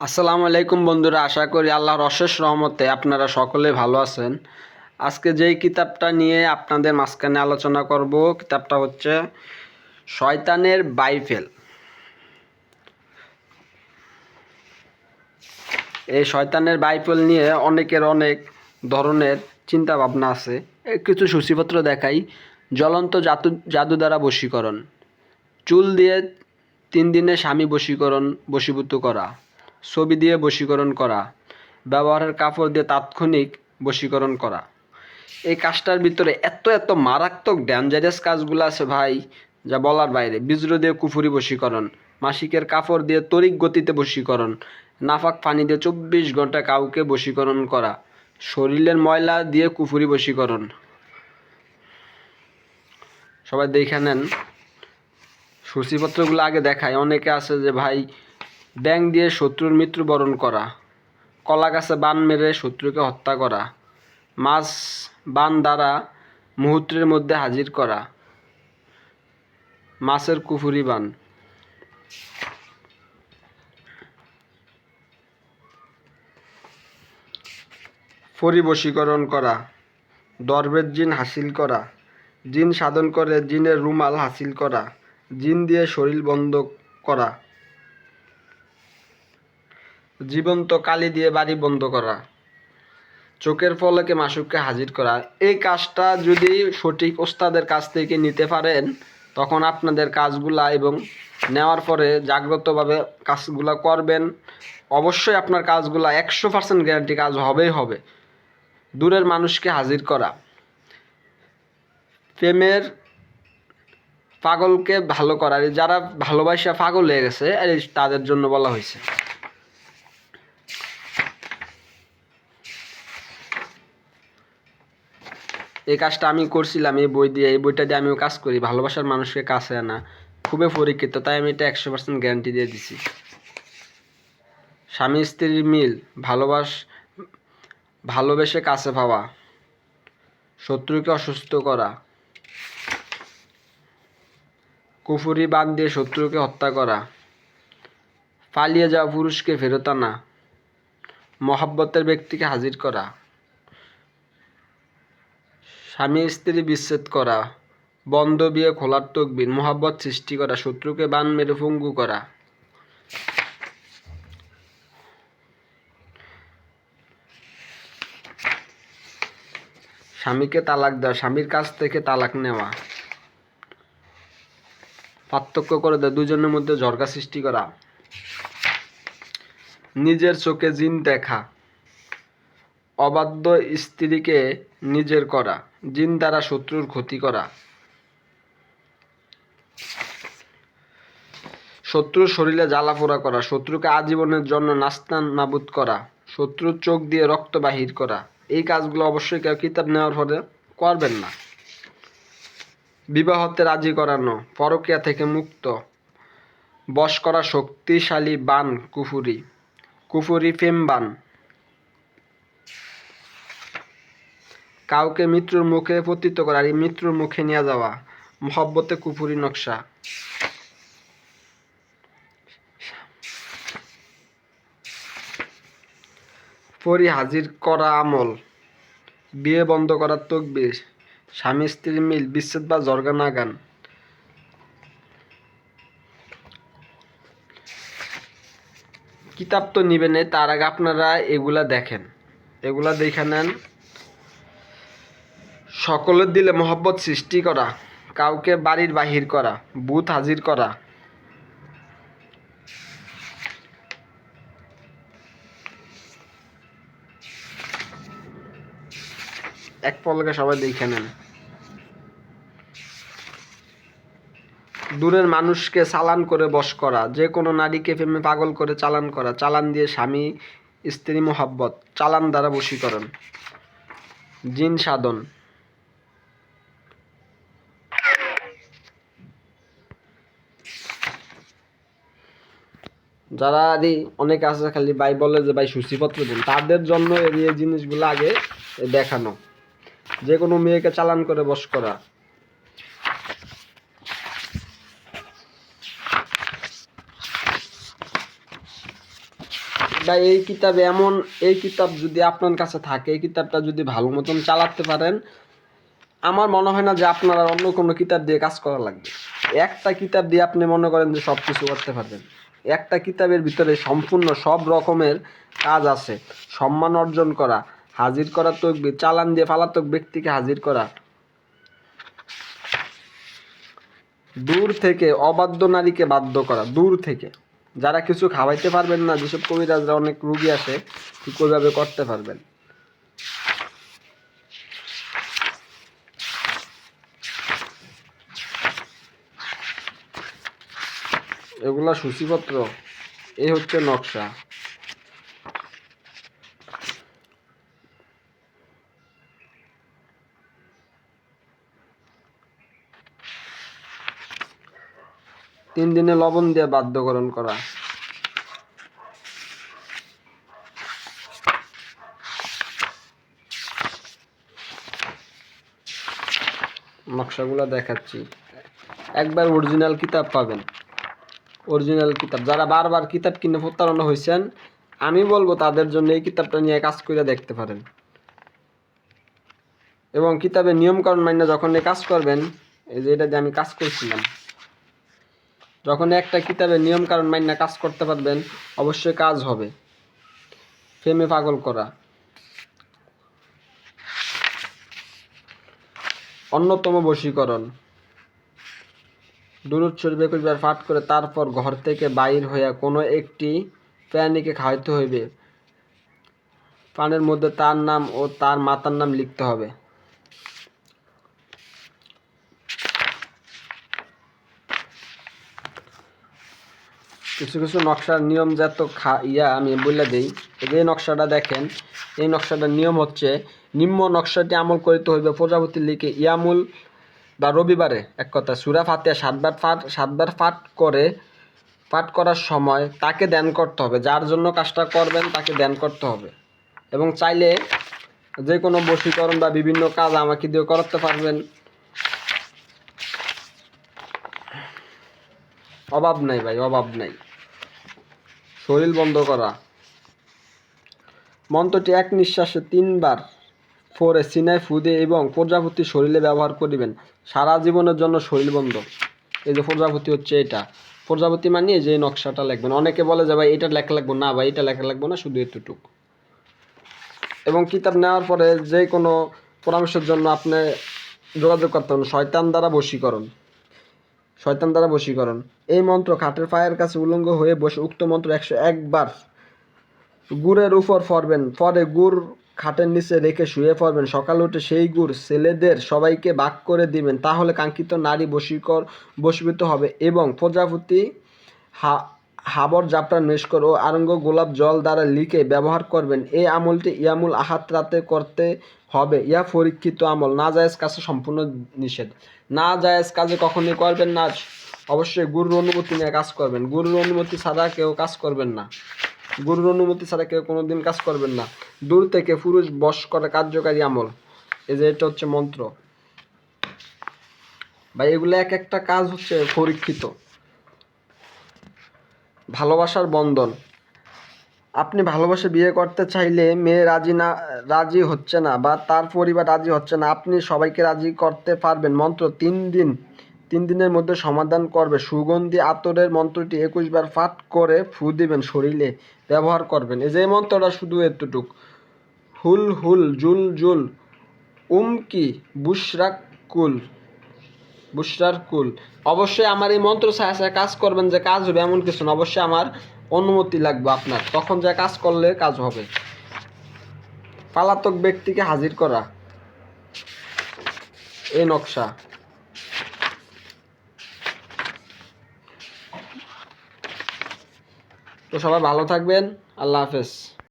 আসসালামু আলাইকুম বন্ধুরা, আশা করি আল্লাহর অশেষ রহমতে আপনারা সকলে ভালো আছেন। আজকে যেই কিতাবটা নিয়ে আপনাদের মাঝখানে আলোচনা করব, কিতাবটা হচ্ছে শয়তানের বাইফেল। এই শয়তানের বাইফেল নিয়ে অনেকের অনেক ধরনের চিন্তা ভাবনা আছে। কিছু সূচিপত্র দেখাই। জ্বলন্ত জাদু দ্বারা বশীকরণ, চুল দিয়ে 3 দিনে স্বামী বশীভূত করা, ছবি দিয়ে বশীকরণ করা, ব্যবহারের কাপড় দিয়ে তাৎক্ষণিক বশীকরণ করা। এই কাজটার ভিতরে এত এত মারাত্মক ডেঞ্জারাস কাজগুলো আছে ভাই, যা বলার বাইরে। বীজ্র দিয়ে কুফুরি বশীকরণ, মাসিকের কাপড় দিয়ে তড়িৎ গতিতে বশীকরণ, নাফাক পানি দিয়ে 24 ঘন্টা কাউকে বশীকরণ করা, শরীরের ময়লা দিয়ে কুফুরি বশীকরণ। সবাই দেখে নেন সূচিপত্রগুলো আগে দেখায়। অনেকে আছে যে ভাই ব্যাং দিয়ে শত্রুর মৃত্যুবরণ করা, কলা গাছে বান মেরে শত্রুকে হত্যা করা, মাছ বান দ্বারা মুহূর্তের মধ্যে হাজির করা, মাছের কুফুরি বান। পরিবশীকরণ করা, দরবেশ জিন হাসিল করা, জিন সাধন করে জিনের রুমাল হাসিল করা, জিন দিয়ে শরীর বন্ধ করা, জীবন্ত কালি দিয়ে বাড়ি বন্ধ করা, চোখের পলকে মাসুককে হাজির করা। এই কাজটা যদি সঠিক ওস্তাদের কাছ থেকে নিতে পারেন, তখন আপনাদের কাজগুলা এবং নেওয়ার পরে জাগ্রতভাবে কাজগুলা করবেন, অবশ্যই আপনার কাজগুলা 100% গ্যারান্টি কাজ হবেই হবে। দূরের মানুষকে হাজির করা, প্রেমের পাগলকে ভালো করা, যারা ভালোবাসা পাগল হয়ে গেছে তাদের জন্য বলা হয়েছে। এই কাজটা আমি করছিলাম এই বইটা দিয়ে আমিও কাজ করি। ভালোবাসার মানুষকে কাছে আনা খুবই পরীক্ষিত, তাই আমি এটা 100% গ্যারান্টি দিয়ে দিছি। স্বামী স্ত্রীর মিল, ভালোবেসে কাছে পাওয়া, শত্রুকে অসুস্থ করা, কুফুরি বান দিয়ে শত্রুকে হত্যা করা, পালিয়ে যাওয়া পুরুষকে ফেরত আনা, মহাব্বতের ব্যক্তিকে হাজির করা, স্বামী স্ত্রী বিচ্ছেদ করা, বন্ধ বিয়ে খোলার তকবির, মহাব্বত সৃষ্টি করা, শত্রুকে বান মেরে পঙ্গু করা, স্বামীকে তালাক দেওয়া, স্বামীর কাছ থেকে তালাক নেওয়া, পার্থক্য করে দেওয়া, দুজনের মধ্যে ঝগড়া সৃষ্টি করা, নিজের চোখে জিন দেখা, অবাধ্য স্ত্রীকে নিজের করা, জিন দ্বারা শত্রুর ক্ষতি করা, শত্রুর শরীরে জ্বালাপোড়া করা, শত্রুকে আজীবনের জন্য নাস্তানাবুদ করা, শত্রুর চোখ দিয়ে রক্ত বাহির করা। এই কাজগুলো অবশ্যই কেউ কিতাব নেওয়ার পরে করবেন না। বিবাহতে রাজি করানো, পরকীয়া থেকে মুক্ত, বশ করা শক্তিশালী বান কুফুরি ফেম বান, কাউকে মৃত্যুর মুখে পতিত করা, এই মৃত্যুর মুখে নিয়ে যাওয়া, মহব্বতে কুফুরি নকশা, পরি হাজির করা আমল, বিয়ে বন্ধ করার তকবির, স্বামী স্ত্রীর মিল, বিচ্ছেদ বা জর্গা নাগান। কিতাব তো নিবেন, তার আগে আপনারা এগুলা দেখেন, এগুলা দেখে নেন। সকলের দিলে মহব্বত সৃষ্টি করা, কাউকে বাড়ির বাহির করা, ভূত হাজির করা, এক পলকে সবাই দেখে নেন। দূরের মানুষকে চালান করে বশ করা, যে কোনো নারীকে প্রেমে পাগল করে চালান করা, চালান দিয়ে স্বামী স্ত্রী মহব্বত, চালান দ্বারা বশীকরণ, জিন সাধন। যারা অনেকে আছে খালি ভাই বলে যে ভাই সূচিপত্র দিন, তাদের জন্য এই জিনিসগুলো আগে দেখানো। যে কোনো মেয়েকে চালান করে বশ করা, বা এই কিতাবে এমন, এই কিতাব যদি আপনার কাছে থাকে, এই কিতাবটা যদি ভালো মতন চালাতে পারেন, আমার মনে হয় না যে আপনার আর অন্য কোনো কিতাব দিয়ে কাজ করা লাগবে। একটা কিতাব দিয়ে আপনি মনে করেন যে সব কিছু করতে পারবেন। একটা কিতাবের ভিতরে সম্পূর্ণ সব রকমের কাজ আছে। সম্মান অর্জন করা, হাজির করা তকবীর, চালান দিয়ে পলাতক ব্যক্তিকে হাজির করা, দূর থেকে অবাধ্য নারীকে বাধ্য করা, দূর থেকে যারা কিছু খাওয়াইতে পারবেন না, যেসব কবিরাজরা অনেক রুগী আসে, ঠিক ওইভাবে করতে পারবেন। এগুলা সূচিপত্র, এই হচ্ছে নকশা। তিন দিনে লবণ দিয়ে বাধ্যকরণ করা। নকশাগুলো দেখাচ্ছি। একবার অরিজিনাল কিতাব পাবেন, অরিজিনাল কিতাব। যারা বারবার কিতাব কিনে প্রতারণা হয়েছেন, আমি বলবো তাদের জন্য এই কিতাবটা নিয়ে কাজ করে দেখতে পারেন। এবং কিতাবের নিয়মকানুন মাইনে যখন এই কাজ করবেন, এই যে এটা দিয়ে আমি কাজ করছিলাম, যখন একটা কিতাবের নিয়মকানুন মাইনে কাজ করতে পারবেন, অবশ্যই কাজ হবে। প্রেমে পাগল করা, অন্যতম বশীকরণ। দুরূদ শরীফ 21 বার পাঠ করে তারপর ঘর থেকে বাইর হইয়া কোনো একটি প্রাণীকে খাওয়াইতে হইবে। পানের মধ্যে তার নাম ও তার মাতার নাম লিখতে হবে। কিছু কিছু নকশার নিয়ম যত আমি বলে দিই। এই নকশাটা দেখেন, এই নকশাটার নিয়ম হচ্ছে, নিম্ন নকশাটি আমল করিতে হইবে প্রজাপতির লিখে ইয়ামুল বা রবিবারে, এক কথা সূরা ফাতিহা 7 বার পাঠ করার সময় তাকে ধ্যান করতে হবে। যার জন্য কাজটা করবেন তাকে ধ্যান করতে হবে। এবং চাইলে যে কোনো বশীকরণ বা বিভিন্ন কাজ আমাকে দিয়ে করাতে পারবেন, অভাব নাই ভাই, অভাব নাই। শরীর বন্ধ করা, মন্ত্রটি এক নিঃশ্বাসে 3 বার পরে সিনায় ফুদে এবং প্রজাপতি শরীরে ব্যবহার করিবেন। সারা জীবনের জন্য শরীর বন্ধ। এই যে প্রজাপতি হচ্ছে এটা, প্রজাপতি মানে যে নকশাটা লিখবেন। অনেকে বলে যে ভাই এটা লেখা লাগবো না, ভাই এটা লেখা লাগবো না, শুধু এতটুকু। এবং কিতাব নেওয়ার পরে যে কোনো পরামর্শের জন্য আপনি যোগাযোগ করতে হবে। শয়তান দ্বারা বশীকরণ, শয়তান দ্বারা বশীকরণ। এই মন্ত্র খাটের পায়ের কাছে উলঙ্গ হয়ে বসে উক্ত মন্ত্র 101 বার গুড়ের উপর পড়বেন, পরে গুড় খাটের নিচে রেখে শুয়ে পড়বেন। সকালে উঠে সেই গুড় ছেলেদের সবাইকে ভাগ করে দিবেন, তাহলে কাঙ্ক্ষিত নারী বশীভূত হবে। এবং প্রজাপতি হাবর জাফরান মেশকর ও আরঙ্গ গোলাপ জল দ্বারা লিখে ব্যবহার করবেন। এই আমলটি ইয়ামুল আহাদ রাতে করতে হবে। ইয়া পরীক্ষিত আমল, না জায়েজ কাজে সম্পূর্ণ নিষেধ। না জায়েজ কাজে কখনই করবেন না। অবশ্যই গুরুর অনুমতি নিয়ে কাজ করবেন। গুরুর অনুমতি ছাড়া কেউ কাজ করবেন না। গুরুর অনুমতি ছাড়া কেউ কোনোদিন কাজ করবেন না। দূর থেকে পুরুষ বশ করা কার্যকারী আমল, এই যে এটা হচ্ছে মন্ত্র ভাই। এগুলো এক একটা কাজ হচ্ছে পরীক্ষিত। ভালোবাসার বন্ধন, আপনি ভালোবাসে বিয়ে করতে চাইলে মেয়ে রাজি হচ্ছে না বা তার পরিবার রাজি হচ্ছে না, আপনি সবাইকে রাজি করতে পারবেন। মন্ত্র 3 দিনের মধ্যে সমাধান করবে। সুগন্ধি আতরের মন্ত্রটি 21 বার পাঠ করে ফু দিবেন, শরীরে ব্যবহার করবেন। এই যে মন্ত্রটা শুধু এতটুক, হুল হুল জুল জুল কি বুশরার কুল। অবশ্যই আমার এই মন্ত্র ছায়া কাজ করবেন, যে কাজ হবে এমন কিছু না। অবশ্যই আমার অনুমতি লাগবে আপনার, তখন যা কাজ করলে কাজ হবে। পলাতক ব্যক্তিকে হাজির করা, এই নকশা। তো সবাই ভালো থাকবেন, আল্লাহ হাফেজ।